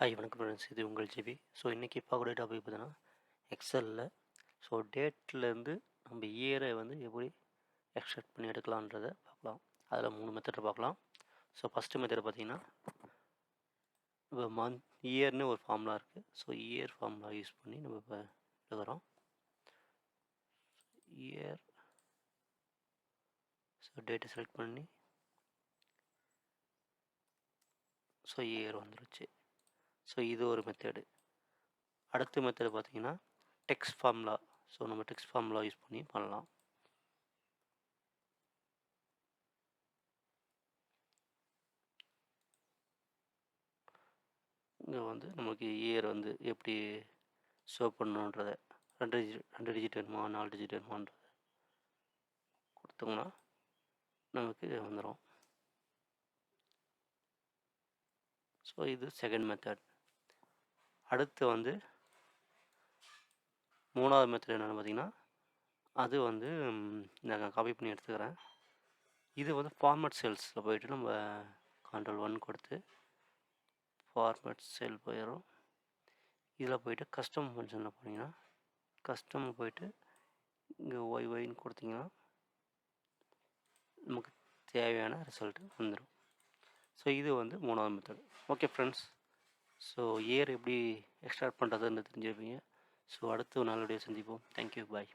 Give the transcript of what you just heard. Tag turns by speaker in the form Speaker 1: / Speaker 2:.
Speaker 1: வணக்கம் ஃப்ரெண்ட்ஸ். இது உங்கள் ஜிபி. ஸோ இன்றைக்கி பார்க்கக்கூடிய டாபிக் பார்த்தீங்கன்னா எக்ஸலில் ஸோ டேட்லேருந்து நம்ம இயரை வந்து எப்படி எக்ஸ்ட்ராக்ட் பண்ணி எடுக்கலான்றதை பார்க்கலாம். அதில் 3 மெத்தட் பார்க்கலாம். ஸோ ஃபஸ்ட்டு மெத்தட் பார்த்தீங்கன்னா இப்போ இயர்னு ஒரு ஃபார்முலா இருக்குது. ஸோ இயர் ஃபார்முலா யூஸ் பண்ணி நம்ம இப்போ எடுக்கிறோம். இயர் ஸோ டேட்டை செலக்ட் பண்ணி ஸோ இயர் வந்துருச்சு. ஸோ இது ஒரு மெத்தடு. அடுத்த மெத்தடு பார்த்தீங்கன்னா டெக்ஸ்ட் ஃபார்முலா. ஸோ நம்ம டெக்ஸ்ட் ஃபார்முலா யூஸ் பண்ணி பண்ணலாம். இங்கே வந்து நமக்கு இயர் வந்து எப்படி ஷோ பண்ணணுன்றத 2 டிஜிட் வேணுமா 4 டிஜிட் வேணுமான்றத கொடுத்தோம்னா நமக்கு வந்துடும். ஸோ இது செகண்ட் மெத்தட். அடுத்து வந்து 3வது மெத்தட் என்னென்னு பார்த்தீங்கன்னா அது வந்து நான் காப்பி பண்ணி எடுத்துக்கிறேன். இது வந்து ஃபார்மேட் செல்ஸில் போயிட்டு நம்ம Ctrl+1 கொடுத்து ஃபார்மேட் செல் போயிடும். இதில் போய்ட்டு கஸ்டம் ஃபங்க்ஷனில் போனீங்கன்னா கஸ்டம் போய்ட்டு இங்கே ஒய்ன்னு கொடுத்தீங்கன்னா நமக்கு தேவையான ரிசல்ட்டு வந்துடும். ஸோ இது வந்து 3வது method. Okay friends, so year எப்படி எக்ஸ்ட்ராக்ட் பண்ணுறதுன்னு தெரிஞ்சிருப்பீங்க. ஸோ அடுத்து ஒரு நல்ல வீடியோ சந்திப்போம். தேங்க்யூ, பாய்.